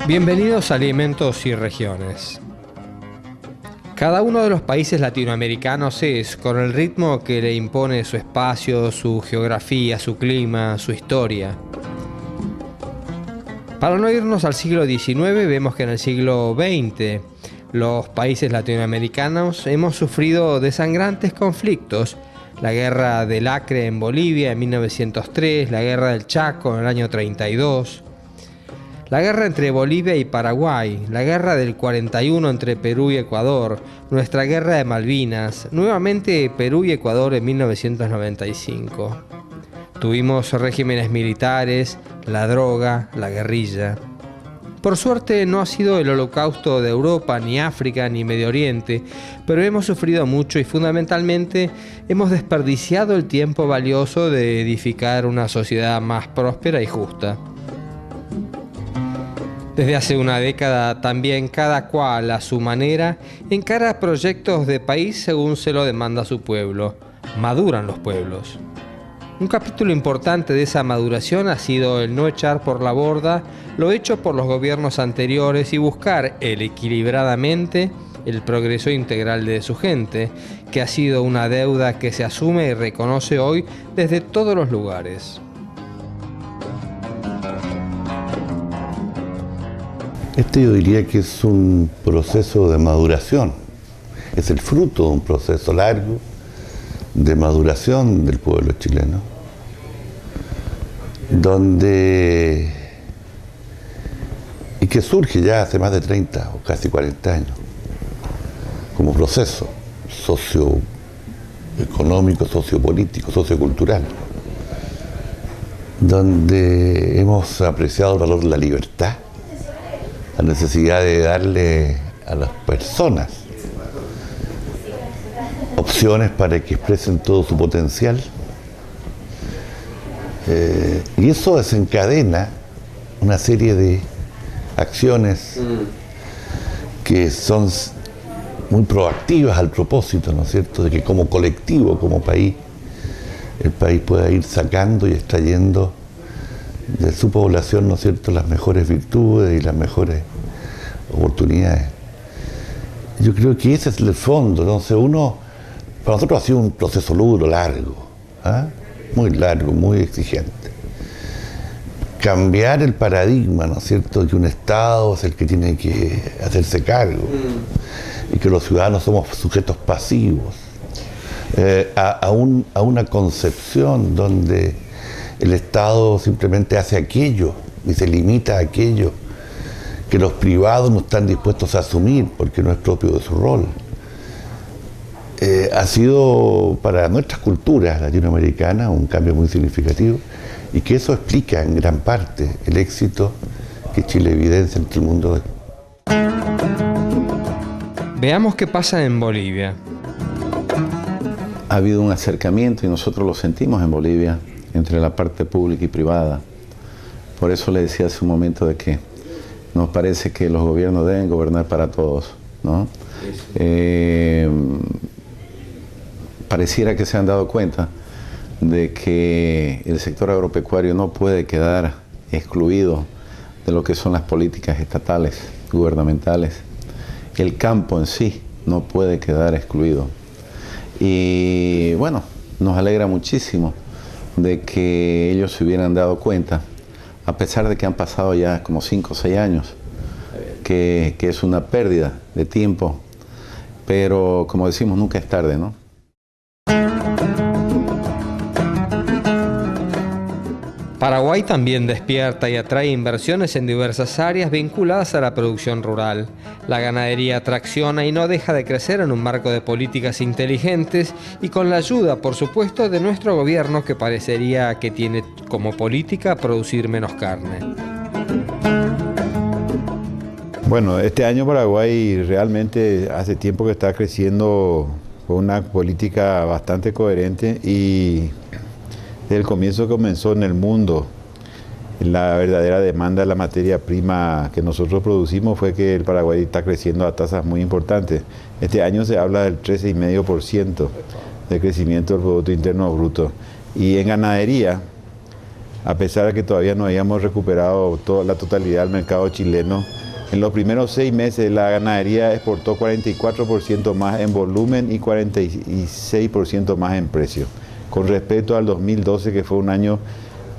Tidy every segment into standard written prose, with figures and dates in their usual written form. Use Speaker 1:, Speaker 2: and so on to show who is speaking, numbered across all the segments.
Speaker 1: Bienvenidos a Alimentos y Regiones. Cada uno de los países latinoamericanos es, con el ritmo que le impone su espacio, su geografía, su clima, su historia. Para no irnos al siglo XIX, vemos que en el siglo XX los países latinoamericanos hemos sufrido desangrantes conflictos. La guerra del Acre en Bolivia en 1903, la guerra del Chaco en el año 32, la guerra entre Bolivia y Paraguay, la guerra del 41 entre Perú y Ecuador, nuestra guerra de Malvinas, nuevamente Perú y Ecuador en 1995. Tuvimos regímenes militares, la droga, la guerrilla. Por suerte no ha sido el holocausto de Europa, ni África, ni Medio Oriente, pero hemos sufrido mucho y fundamentalmente hemos desperdiciado el tiempo valioso de edificar una sociedad más próspera y justa. Desde hace una década también cada cual a su manera encara proyectos de país según se lo demanda su pueblo. Maduran los pueblos. Un capítulo importante de esa maduración ha sido el no echar por la borda lo hecho por los gobiernos anteriores y buscar equilibradamente el progreso integral de su gente, que ha sido una deuda que se asume y reconoce hoy desde todos los lugares.
Speaker 2: Yo diría que es un proceso de maduración, es el fruto de un proceso largo de maduración del pueblo chileno, y que surge ya hace más de 30 o casi 40 años, como proceso socioeconómico, sociopolítico, sociocultural, donde hemos apreciado el valor de la libertad, la necesidad de darle a las personas opciones para que expresen todo su potencial. Y eso desencadena una serie de acciones que son muy proactivas al propósito, ¿no es cierto?, de que como colectivo, como país, el país pueda ir sacando y extrayendo de su población, ¿no es cierto?, las mejores virtudes y las mejores oportunidades. Yo creo que ese es el fondo. Entonces para nosotros ha sido un proceso duro, largo, muy largo, muy exigente. Cambiar el paradigma, ¿no es cierto?, de que un Estado es el que tiene que hacerse cargo y que los ciudadanos somos sujetos pasivos, a una concepción donde el Estado simplemente hace aquello y se limita a aquello que los privados no están dispuestos a asumir porque no es propio de su rol. Ha sido para nuestras culturas latinoamericanas un cambio muy significativo y que eso explica en gran parte el éxito que Chile evidencia entre el mundo de hoy.
Speaker 1: Veamos qué pasa en Bolivia.
Speaker 3: Ha habido un acercamiento, y nosotros lo sentimos en Bolivia, entre la parte pública y privada. Por eso le decía hace un momento de que nos parece que los gobiernos deben gobernar para todos, ¿no? Pareciera que se han dado cuenta de que el sector agropecuario no puede quedar excluido de lo que son las políticas estatales, gubernamentales. El campo en sí no puede quedar excluido. Y bueno, nos alegra muchísimo de que ellos se hubieran dado cuenta, a pesar de que han pasado ya como 5 o 6 años, que es una pérdida de tiempo, pero como decimos, nunca es tarde, ¿no?
Speaker 1: Paraguay también despierta y atrae inversiones en diversas áreas vinculadas a la producción rural. La ganadería tracciona y no deja de crecer en un marco de políticas inteligentes y con la ayuda, por supuesto, de nuestro gobierno, que parecería que tiene como política producir menos carne.
Speaker 4: Bueno, este año Paraguay realmente hace tiempo que está creciendo con una política bastante coherente y desde el comienzo comenzó en el mundo. La verdadera demanda de la materia prima que nosotros producimos fue que el Paraguay está creciendo a tasas muy importantes. Este año se habla del 13,5% de crecimiento del Producto Interno Bruto. Y en ganadería a pesar de que todavía no habíamos recuperado toda la totalidad del mercado chileno. En los primeros 6 meses la ganadería exportó 44% más en volumen y 46% más en precio, con respecto al 2012, que fue un año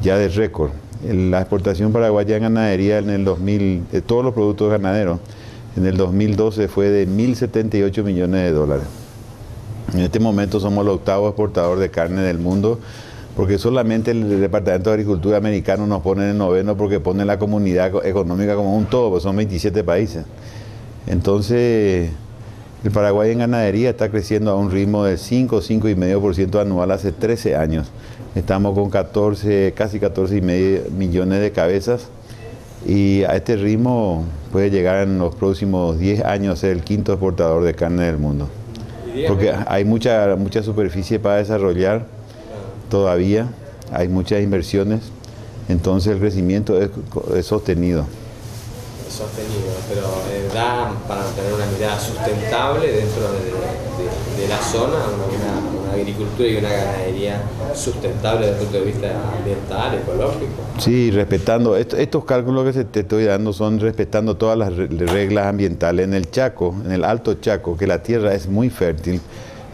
Speaker 4: ya de récord. La exportación paraguaya en ganadería de todos los productos ganaderos en el 2012 fue de 1.078 millones de dólares. En este momento somos el 8º exportador de carne del mundo, porque solamente el Departamento de Agricultura americano nos pone en el 9º porque pone la comunidad económica como un todo, pues son 27 países. Entonces, el Paraguay en ganadería está creciendo a un ritmo del 5,5% anual hace 13 años. Estamos con casi 14,5 millones de cabezas y a este ritmo puede llegar en los próximos 10 años a ser el 5º exportador de carne del mundo. Porque hay mucha superficie para desarrollar todavía, hay muchas inversiones, entonces el crecimiento es sostenido.
Speaker 1: Sostenido, pero da para tener una mirada sustentable dentro de la zona, una agricultura y una ganadería sustentable desde el punto de vista ambiental, ecológico.
Speaker 4: Sí, respetando, estos cálculos que te estoy dando son respetando todas las reglas ambientales. En el Chaco, en el Alto Chaco, que la tierra es muy fértil,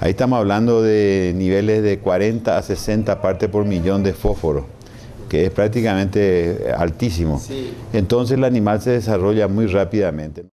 Speaker 4: ahí estamos hablando de niveles de 40 a 60 partes por millón de fósforo, que es prácticamente altísimo. Sí. Entonces el animal se desarrolla muy rápidamente.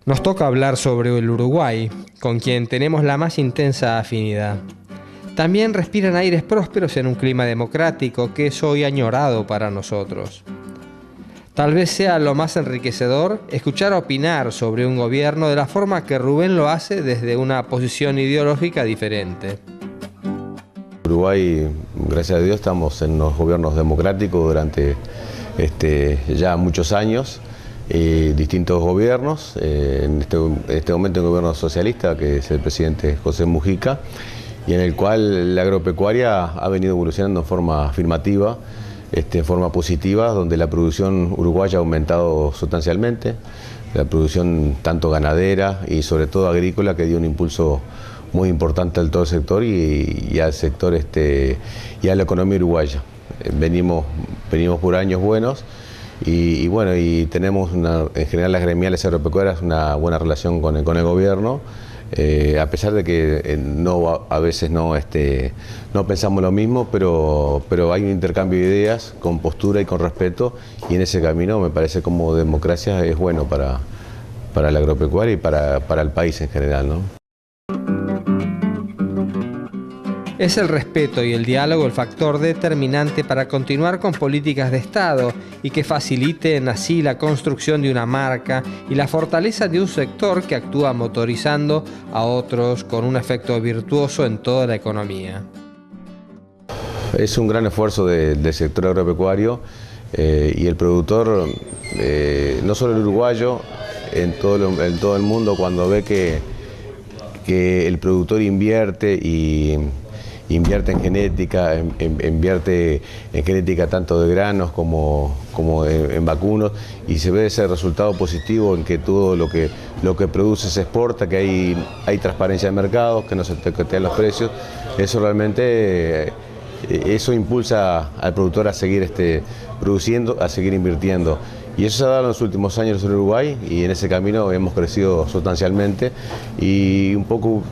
Speaker 1: Nos toca hablar sobre el Uruguay, con quien tenemos la más intensa afinidad. También respiran aires prósperos en un clima democrático que es hoy añorado para nosotros. Tal vez sea lo más enriquecedor escuchar opinar sobre un gobierno de la forma que Rubén lo hace desde una posición ideológica diferente.
Speaker 5: Uruguay, gracias a Dios, estamos en los gobiernos democráticos durante ya muchos años. Distintos gobiernos, en este momento un gobierno socialista que es el presidente José Mujica, y en el cual la agropecuaria ha venido evolucionando en forma afirmativa, en forma positiva, donde la producción uruguaya ha aumentado sustancialmente, la producción tanto ganadera y sobre todo agrícola, que dio un impulso muy importante al todo el sector y al sector y a la economía uruguaya. Venimos por años buenos. Y bueno, y tenemos en general las gremiales agropecuarias una buena relación con el gobierno, a pesar de que a veces no pensamos lo mismo, pero hay un intercambio de ideas con postura y con respeto, y en ese camino me parece como democracia es bueno para la agropecuaria y para el país en general, ¿no?
Speaker 1: Es el respeto y el diálogo el factor determinante para continuar con políticas de Estado y que faciliten así la construcción de una marca y la fortaleza de un sector que actúa motorizando a otros con un efecto virtuoso en toda la economía.
Speaker 5: Es un gran esfuerzo del sector agropecuario y el productor, no solo el uruguayo, en todo el mundo, cuando ve que el productor invierte en genética, invierte en genética tanto de granos como en vacunos, y se ve ese resultado positivo en que todo lo que produce se exporta, que hay transparencia de mercado, que no se toquetean los precios. Eso realmente eso impulsa al productor a seguir produciendo, a seguir invirtiendo. Y eso se ha dado en los últimos años en Uruguay, y en ese camino hemos crecido sustancialmente, y un poco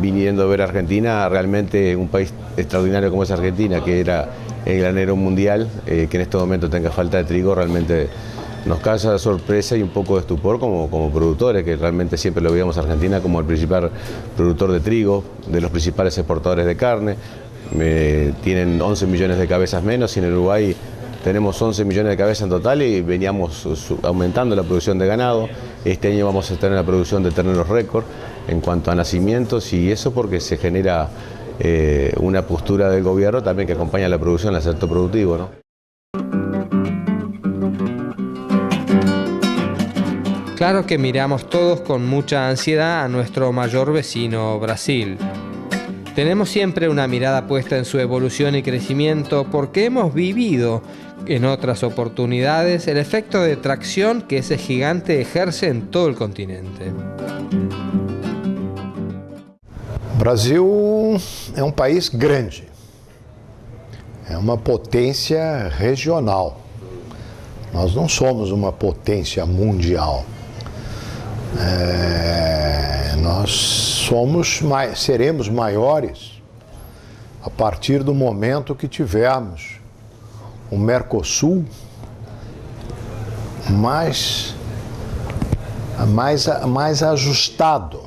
Speaker 5: viniendo a ver a Argentina, realmente un país extraordinario como es Argentina, que era el granero mundial, que en este momento tenga falta de trigo, realmente nos causa sorpresa y un poco de estupor como productores, que realmente siempre lo veíamos a Argentina como el principal productor de trigo, de los principales exportadores de carne. Tienen 11 millones de cabezas menos, y en Uruguay tenemos 11 millones de cabezas en total, y veníamos aumentando la producción de ganado. Este año vamos a estar en la producción de terneros récord en cuanto a nacimientos, y eso porque se genera una postura del gobierno también que acompaña la producción, el sector productivo, ¿no?
Speaker 1: Claro que miramos todos con mucha ansiedad a nuestro mayor vecino, Brasil. Tenemos siempre una mirada puesta en su evolución y crecimiento porque hemos vivido en otras oportunidades el efecto de tracción que ese gigante ejerce en todo el continente.
Speaker 6: Brasil é um país grande, é uma potência regional. Nós não somos uma potência mundial. Nós seremos maiores a partir do momento que tivermos o Mercosul mais ajustado,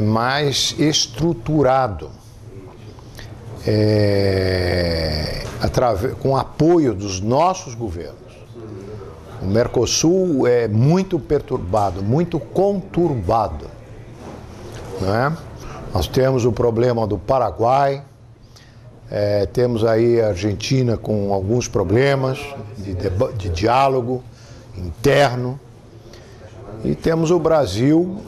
Speaker 6: mais estruturado, com apoio dos nossos governos. O Mercosul é muito perturbado, muito conturbado, né? Nós temos o problema do Paraguai, temos aí a Argentina com alguns problemas de diálogo interno, e temos o Brasil,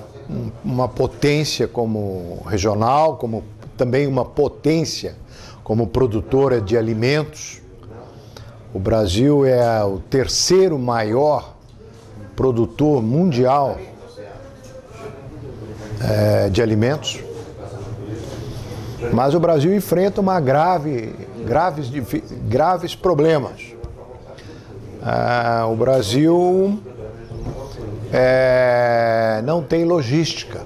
Speaker 6: uma potência como regional, como também uma potência como produtora de alimentos. O Brasil é o terceiro maior produtor mundial de alimentos, mas o Brasil enfrenta graves problemas. O Brasil não tem logística.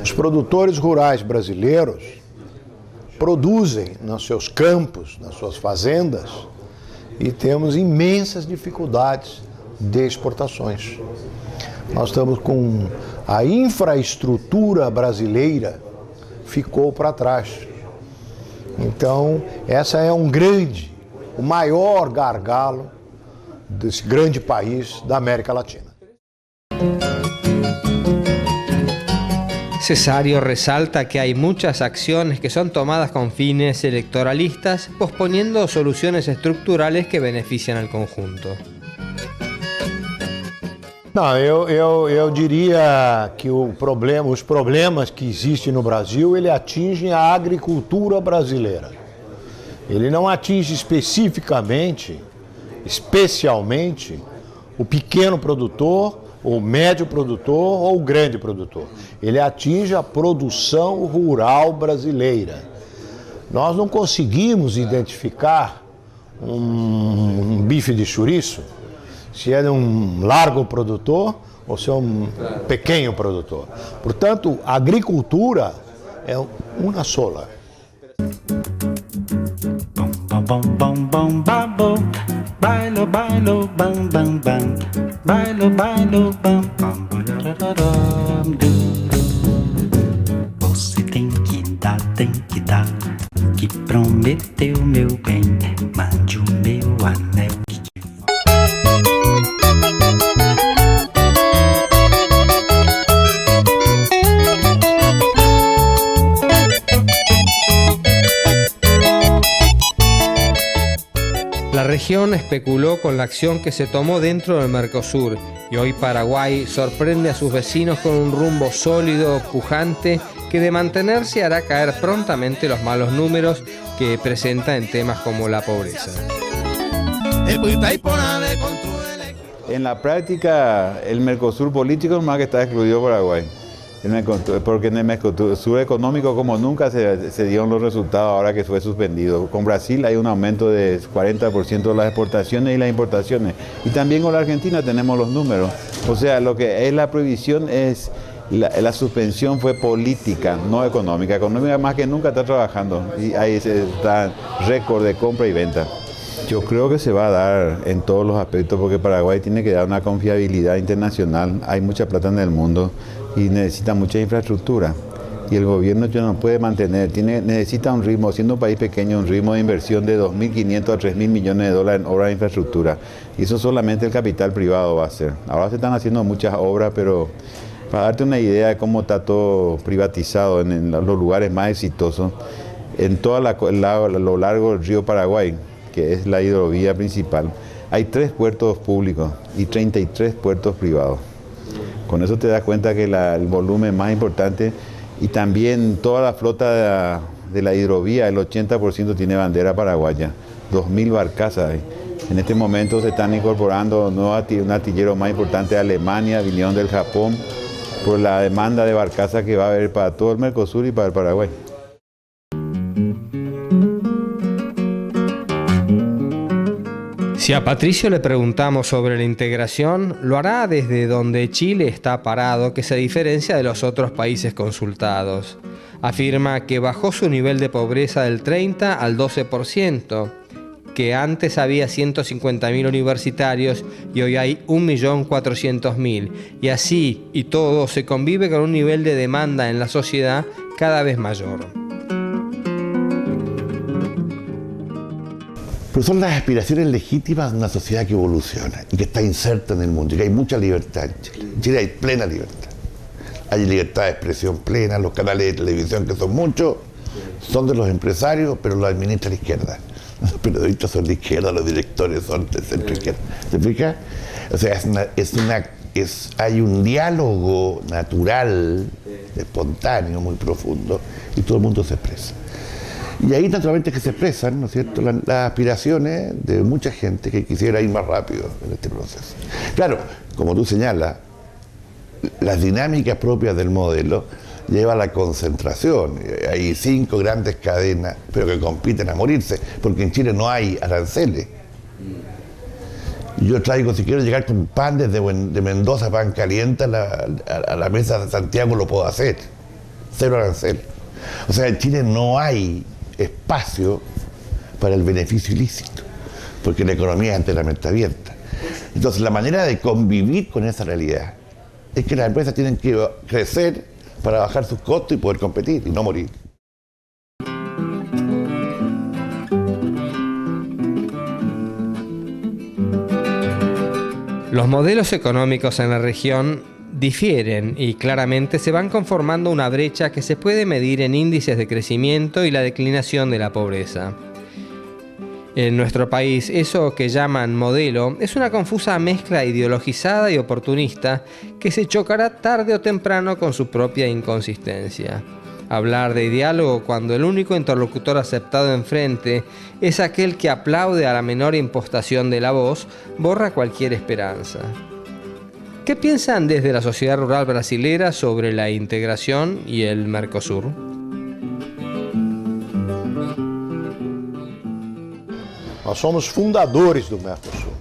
Speaker 6: Os produtores rurais brasileiros produzem nos seus campos, nas suas fazendas, e temos imensas dificuldades de exportações. Nós estamos com a infraestrutura brasileira ficou para trás. Então, essa é o maior gargalo desse grande país da América Latina.
Speaker 1: Cesario resalta que hay muchas acciones que son tomadas con fines electoralistas, posponiendo soluciones estructurales que benefician al conjunto.
Speaker 6: Não, eu diria que os problemas que existem no Brasil, ele atingem a agricultura brasileira. Ele não atinge especialmente o pequeno produtor, o médio produtor ou o grande produtor. Ele atinge a produção rural brasileira. Nós não conseguimos identificar um bife de chouriço, se é um largo produtor ou se é um pequeno produtor. Portanto, a agricultura é uma sola.
Speaker 7: Bailo, bailo, bam, bam, bam. Bailo, bailo, bam, bam, bam. Você tem que dar, que prometeu meu bem. Mande o meu anel.
Speaker 1: La región especuló con la acción que se tomó dentro del Mercosur y hoy Paraguay sorprende a sus vecinos con un rumbo sólido, pujante, que de mantenerse hará caer prontamente los malos números que presenta en temas como la pobreza.
Speaker 4: En la práctica, el Mercosur político es más que está excluido Paraguay. Porque en el Mercosur económico como nunca se dieron los resultados ahora que fue suspendido. Con Brasil hay un aumento de 40% de las exportaciones y las importaciones. Y también con la Argentina tenemos los números. O sea, lo que es la prohibición es, la suspensión fue política, no económica. Económica más que nunca está trabajando y ahí está récord de compra y venta. Yo creo que se va a dar en todos los aspectos porque Paraguay tiene que dar una confiabilidad internacional. Hay mucha plata en el mundo y necesita mucha infraestructura. Y el gobierno ya no puede mantener, necesita un ritmo, siendo un país pequeño, un ritmo de inversión de 2.500 a 3.000 millones de dólares en obras de infraestructura. Y eso solamente el capital privado va a hacer. Ahora se están haciendo muchas obras, pero para darte una idea de cómo está todo privatizado en los lugares más exitosos, en todo lo largo del río Paraguay, que es la hidrovía principal, hay 3 puertos públicos y 33 puertos privados. Con eso te das cuenta que el volumen más importante, y también toda la flota de la hidrovía, el 80% tiene bandera paraguaya, 2.000 barcazas. En este momento se están incorporando un astillero más importante de Alemania, vinieron del Japón, por la demanda de barcazas que va a haber para todo el Mercosur y para el Paraguay.
Speaker 1: Si a Patricio le preguntamos sobre la integración, lo hará desde donde Chile está parado, que se diferencia de los otros países consultados. Afirma que bajó su nivel de pobreza del 30 al 12%, que antes había 150.000 universitarios y hoy hay 1.400.000, y así y todo se convive con un nivel de demanda en la sociedad cada vez mayor.
Speaker 2: Pero son las aspiraciones legítimas de una sociedad que evoluciona y que está inserta en el mundo y que hay mucha libertad en Chile. En Chile hay plena libertad. Hay libertad de expresión plena, los canales de televisión, que son muchos, son de los empresarios, pero los administra la izquierda. Los periodistas son de izquierda, los directores son de centro izquierda. ¿Se explica? O sea, hay un diálogo natural, espontáneo, muy profundo, y todo el mundo se expresa. Y ahí naturalmente que se expresan, ¿no es cierto?, las aspiraciones de mucha gente que quisiera ir más rápido en este proceso. Claro, como tú señalas, las dinámicas propias del modelo lleva a la concentración. Hay 5 grandes cadenas, pero que compiten a morirse, porque en Chile no hay aranceles. Yo traigo, si quiero llegar con pan desde de Mendoza, pan caliente, a la mesa de Santiago, lo puedo hacer. 0 arancel. O sea, en Chile no hay espacio para el beneficio ilícito, porque la economía es enteramente abierta. Entonces, la manera de convivir con esa realidad es que las empresas tienen que crecer para bajar sus costos y poder competir y no morir.
Speaker 1: Los modelos económicos en la región difieren y claramente se van conformando una brecha que se puede medir en índices de crecimiento y la declinación de la pobreza. En nuestro país, eso que llaman modelo es una confusa mezcla ideologizada y oportunista que se chocará tarde o temprano con su propia inconsistencia. Hablar de diálogo cuando el único interlocutor aceptado enfrente es aquel que aplaude a la menor impostación de la voz, borra cualquier esperanza. ¿Qué piensan desde la sociedad rural brasilera sobre la integración y el Mercosur?
Speaker 6: Nós somos fundadores do Mercosul.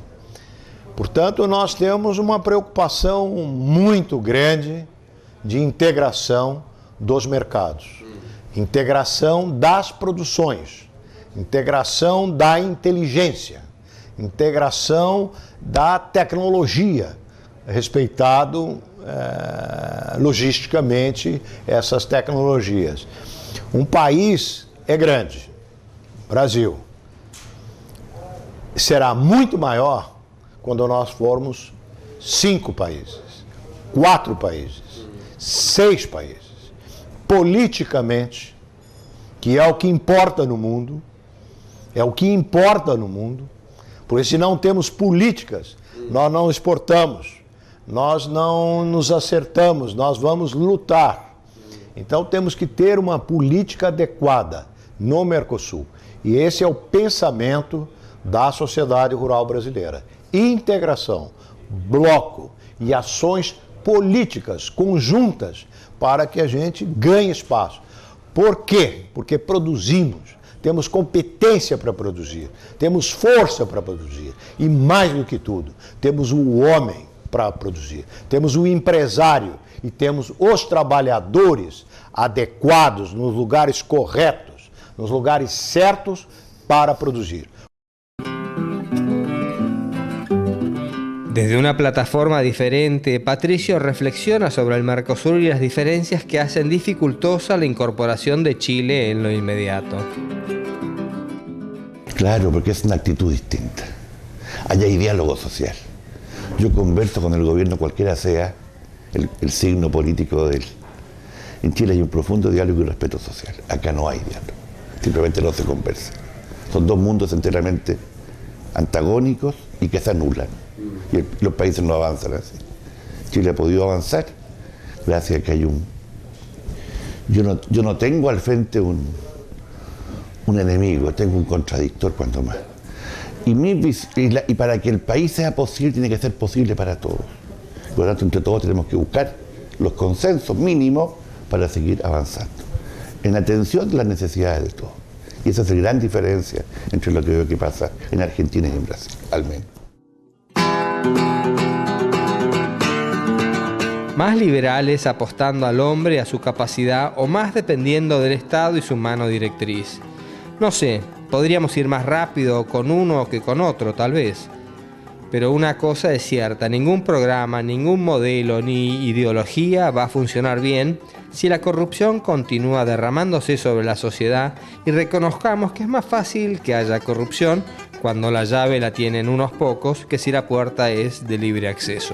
Speaker 6: Portanto, nós temos uma preocupação muito grande de integração dos mercados, integração das produções, integração da inteligência, integração da tecnologia, respeitado logisticamente essas tecnologias. Um país é grande, Brasil. Será muito maior quando nós formos 5 países, 4 países, 6 países. Politicamente, que é o que importa no mundo, porque se não temos políticas, nós não exportamos, nós não nos acertamos, nós vamos lutar. Então temos que ter uma política adequada no Mercosul. E esse é o pensamento da sociedade rural brasileira. Integração, bloco e ações políticas conjuntas para que a gente ganhe espaço. Por quê? Porque produzimos, temos competência para produzir, temos força para produzir e, mais do que tudo, temos o homem para produzir, temos o empresário e temos os trabalhadores adequados nos lugares corretos, nos lugares certos para produzir.
Speaker 1: Desde una plataforma diferente, Patricio reflexiona sobre el Mercosur y las diferencias que hacen dificultosa la incorporación de Chile en lo inmediato.
Speaker 2: Claro, porque es una actitud distinta. Allá hay diálogo social. Yo converso con el gobierno, cualquiera sea el signo político de él. En Chile hay un profundo diálogo y respeto social. Acá no hay diálogo. Simplemente no se conversa. Son dos mundos enteramente antagónicos y que se anulan. Y los países no avanzan así. Chile ha podido avanzar gracias a que hay un... Yo no tengo al frente un enemigo, tengo un contradictor cuanto más. Y para que el país sea posible, tiene que ser posible para todos. Por lo tanto, entre todos tenemos que buscar los consensos mínimos para seguir avanzando, en atención de las necesidades de todos. Y esa es la gran diferencia entre lo que veo que pasa en Argentina y en Brasil, al menos.
Speaker 1: Más liberales apostando al hombre y a su capacidad, o más dependiendo del Estado y su mano directriz. No sé, podríamos ir más rápido con uno que con otro, tal vez. Pero una cosa es cierta, ningún programa, ningún modelo ni ideología va a funcionar bien si la corrupción continúa derramándose sobre la sociedad, y reconozcamos que es más fácil que haya corrupción cuando la llave la tienen unos pocos que si la puerta es de libre acceso.